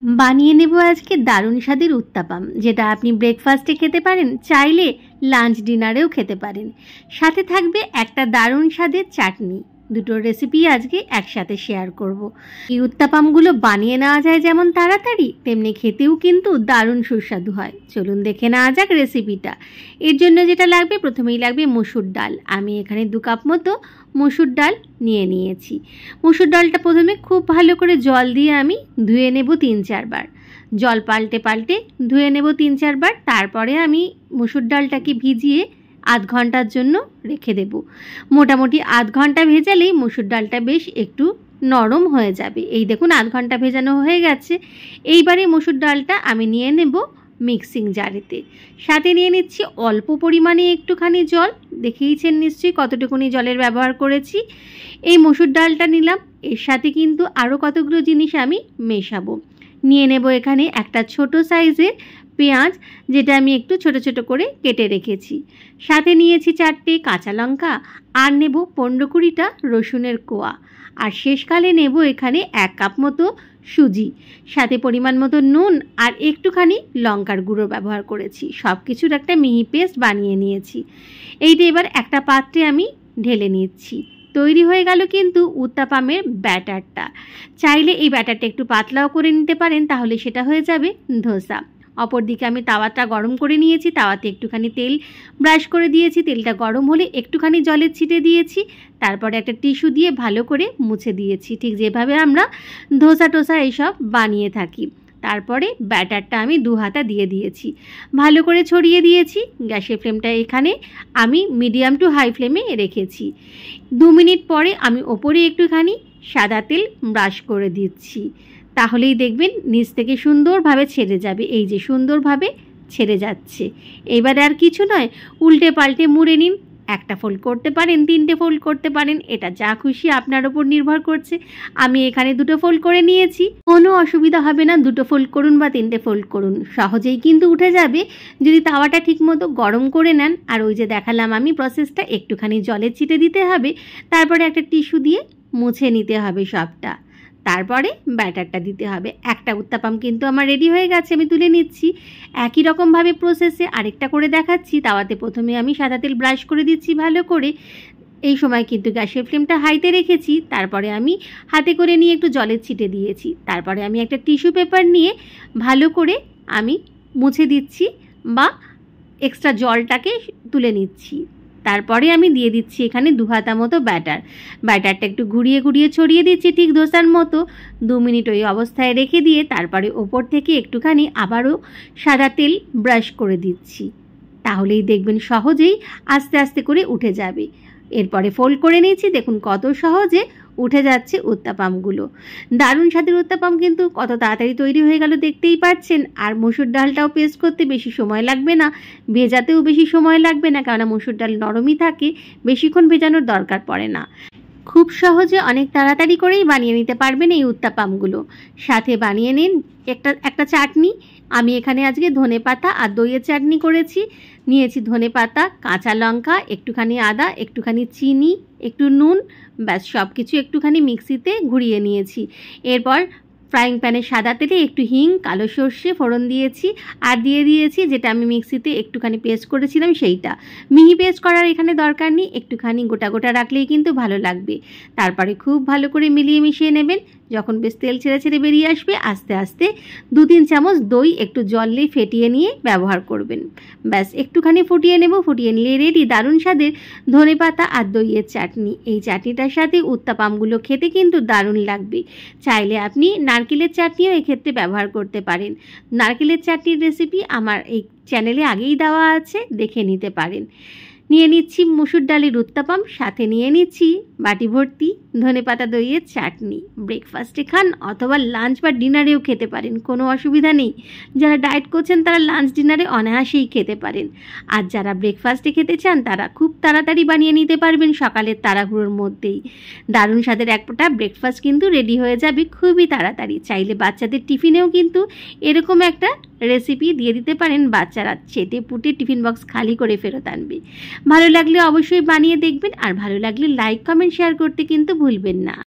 বানিয়ে নেব আজকে দারুণ স্বাদের উত্তাপাম, যেটা আপনি ব্রেকফাস্টে খেতে পারেন, চাইলে লাঞ্চ ডিনারেও খেতে পারেন। সাথে থাকবে একটা দারুণ স্বাদের চাটনি। দুটো রেসিপি আজকে একসাথে শেয়ার করব। এই উত্তাপামগুলো বানিয়ে নেওয়া যায় যেমন তাড়াতাড়ি, তেমনি খেতেও কিন্তু দারুণ সুস্বাদু হয়। চলুন দেখে নেওয়া যাক রেসিপিটা। এর জন্য যেটা লাগবে, প্রথমেই লাগবে মসুর ডাল। আমি এখানে 2 কাপ মতো মসুর ডাল নিয়ে নিয়েছি। মসুর ডালটা প্রথমে খুব ভালো করে জল দিয়ে আমি ধুয়ে নেব 3-4 বার। জল পাল্টে পাল্টে ধুয়ে নেব 3-4 বার। তারপরে আমি মসুর ডালটাকে ভিজিয়ে আধ ঘন্টার জন্য রেখে দেব। মোটামুটি আধ ঘন্টা ভেজালেই মসুর ডালটা বেশ একটু নরম হয়ে যাবে। এই দেখুন, আধ ঘন্টা ভেজানো হয়ে গেছে। এইবারে মসুর ডালটা আমি নিয়ে নেব মিক্সিং জারেতে। সাথে নিয়ে নিচ্ছি অল্প পরিমাণে একটুখানি জল। দেখেইছেন নিশ্চয়ই কতটুকুনি জলের ব্যবহার করেছি। এই মসুর ডালটা নিলাম, এর সাথে কিন্তু আরও কতগুলো জিনিস আমি মেশাবো। নিয়ে নেব এখানে একটা ছোট সাইজের পেঁয়াজ, যেটা আমি একটু ছোট ছোট করে কেটে রেখেছি। সাথে নিয়েছি 4টে কাঁচা লঙ্কা, আর নেব 15-20টা রসুনের কোয়া। আর শেষকালে নেব এখানে 1 কাপ মতো সুজি। সাথে পরিমাণ মতো নুন আর একটুখানি লঙ্কার গুঁড়ো ব্যবহার করেছি। সব কিছুর একটা মিহি পেস্ট বানিয়ে নিয়েছি। এইটা এবার একটা পাত্রে আমি ঢেলে নিচ্ছি। তৈরি হয়ে গেল কিন্তু উত্তাপামের ব্যাটারটা। চাইলে এই ব্যাটারটা একটু পাতলাও করে নিতে পারেন, তাহলে সেটা হয়ে যাবে ধোসা। অপরদিকে আমি তাওয়াটা গরম করে নিয়েছি। তাওয়াতে একটুখানি তেল ব্রাশ করে দিয়েছি। তেলটা গরম হলে একটুখানি জলের ছিটে দিয়েছি। তারপরে একটা টিস্যু দিয়ে ভালো করে মুছে দিয়েছি, ঠিক যেভাবে আমরা ধোসা টোসা এইসব বানিয়ে থাকি। তারপরে ব্যাটারটা আমি 2 হাতা দিয়ে দিয়েছি, ভালো করে ছড়িয়ে দিয়েছি। গ্যাসের ফ্লেমটা এখানে আমি মিডিয়াম টু হাই ফ্লেমে রেখেছি। 2 মিনিট পরে আমি ওপরে একটুখানি সাদা তেল ব্রাশ করে দিচ্ছি। তাহলেই দেখবেন নিচ থেকে সুন্দরভাবে ছেড়ে যাবে। এই যে সুন্দরভাবে ছেড়ে যাচ্ছে। এবার আর কিছু নয়, উল্টে পাল্টে মুড়ে নিন। একটা ফোল্ড করতে পারেন, 3টে ফোল্ড করতে পারেন, এটা যা খুশি আপনার ওপর নির্ভর করছে। আমি এখানে 2টো ফোল্ড করে নিয়েছি। কোনো অসুবিধা হবে না, 2টো ফোল্ড করুন বা 3টে ফোল্ড করুন, সহজেই কিন্তু উঠে যাবে যদি তাওয়াটা ঠিকমতো গরম করে নেন। আর ওই যে দেখালাম আমি প্রসেসটা, একটুখানি জলের ছিটে দিতে হবে, তারপরে একটা টিস্যু দিয়ে মুছে নিতে হবে সবটা। তারপরে ব্যাটারটা দিতে হবে। একটা উত্তাপাম কিন্তু আমার রেডি হয়ে গেছে, আমি তুলে নিচ্ছি। একই রকমভাবে প্রসেসে আরেকটা করে দেখাচ্ছি। তাওয়াতে প্রথমে আমি সাদা তেল ব্রাশ করে দিচ্ছি ভালো করে। এই সময় কিন্তু গ্যাসের ফ্লেমটা হাইতে রেখেছি। তারপরে আমি হাতে করে নিয়ে একটু জলের ছিটে দিয়েছি। তারপরে আমি একটা টিস্যু পেপার নিয়ে ভালো করে আমি মুছে দিচ্ছি বা এক্সট্রা জলটাকে তুলে নিচ্ছি। তারপরে আমি দিয়ে দিচ্ছি এখানে 2 হাতা মতো ব্যাটারটা একটু ঘুরিয়ে ঘুরিয়ে ছড়িয়ে দিচ্ছি, ঠিক ধোসার মতো। 2 মিনিট ওই অবস্থায় রেখে দিয়ে তারপরে ওপর থেকে একটুখানি আবারও সাদা তেল ব্রাশ করে দিচ্ছি। তাহলেই দেখবেন সহজেই আস্তে আস্তে করে উঠে যাবে। এরপরে ফোল্ড করে নিয়েছি। দেখুন কত সহজে উঠে যাচ্ছে উত্তাপামগুলো। দারুণ স্বাদের উত্তাপাম কিন্তু কত তাড়াতাড়ি তৈরি হয়ে গেল দেখতেই পাচ্ছেন। আর মসুর ডালটাও পেস্ট করতে বেশি সময় লাগবে না, ভেজাতেও বেশি সময় লাগবে না, কেননা মসুর ডাল নরমই থাকে, বেশিক্ষণ ভেজানোর দরকার পড়ে না। খুব সহজে অনেক তাড়াতাড়ি করেই বানিয়ে নিতে পারবেন এই উত্তাপামগুলো। সাথে বানিয়ে নিন একটা চাটনি। আমি এখানে আজকে ধনেপাতা আর দইয়ের চাটনি করেছি। নিয়েছি ধনেপাতা, কাঁচা লঙ্কা, একটুখানি আদা, একটুখানি চিনি, একটু নুন, ব্যাস সব কিছু একটুখানি মিক্সিতে ঘুরিয়ে নিয়েছি। এরপর ফ্রাইং প্যানে সাদা তেলে একটু হিং, কালো সর্ষে ফোড়ন দিয়েছি, আর দিয়ে দিয়েছি যেটা আমি মিক্সিতে একটুখানি পেস্ট করেছিলাম সেইটা। মিহি পেস্ট করার এখানে দরকার নেই, একটুখানি গোটা গোটা রাখলেই কিন্তু ভালো লাগবে। তারপরে খুব ভালো করে মিলিয়ে মিশিয়ে নেবেন। যখন বেশ তেল ছেড়ে ছেড়ে বেরিয়ে আসবে, আস্তে আস্তে 2-3 চামচ দই একটু জল দিয়ে ফেটিয়ে নিয়ে ব্যবহার করবেন। ব্যাস একটুখানি ফুটিয়ে নেব। ফুটিয়ে নিলে রেডি দারুণ স্বাদের ধনেপাতা আর দইয়ের চাটনি। এই চাটনিটার সাথে উত্তাপামগুলো খেতে কিন্তু দারুণ লাগবে। চাইলে আপনি নারকেলের চাটনিও এক্ষেত্রে ব্যবহার করতে পারেন। নারকেলের চাটনির রেসিপি আমার এই চ্যানেলে আগেই দেওয়া আছে, দেখে নিতে পারেন। নিয়ে নিচ্ছি মসুর ডালের উত্তাপাম, সাথে নিয়ে নিচ্ছি বাটি ভর্তি ধনেপাতা দইয়ের চাটনি। ব্রেকফাস্টে খান অথবা লাঞ্চ বা ডিনারেও খেতে পারেন, কোনো অসুবিধা নেই। যারা ডায়েট করছেন তারা লাঞ্চ ডিনারে অনায়াসেই খেতে পারেন। আর যারা ব্রেকফাস্টে খেতে চান তারা খুব তাড়াতাড়ি বানিয়ে নিতে পারবেন সকালের তাড়াহুড়োর মধ্যেই। দারুণ স্বাদের একটা ব্রেকফাস্ট কিন্তু রেডি হয়ে যাবে খুবই তাড়াতাড়ি। চাইলে বাচ্চাদের টিফিনেও কিন্তু এরকম একটা রেসিপি দিয়ে দিতে পারেন, বাচ্চারা চেটে পুটে টিফিন বক্স খালি করে ফেরত আনবে। ভালো লাগলে অবশ্যই বানিয়ে দেখবেন, আর ভালো লাগলে লাইক কমেন্ট শেয়ার করতে কিন্তু ভুলবেন না।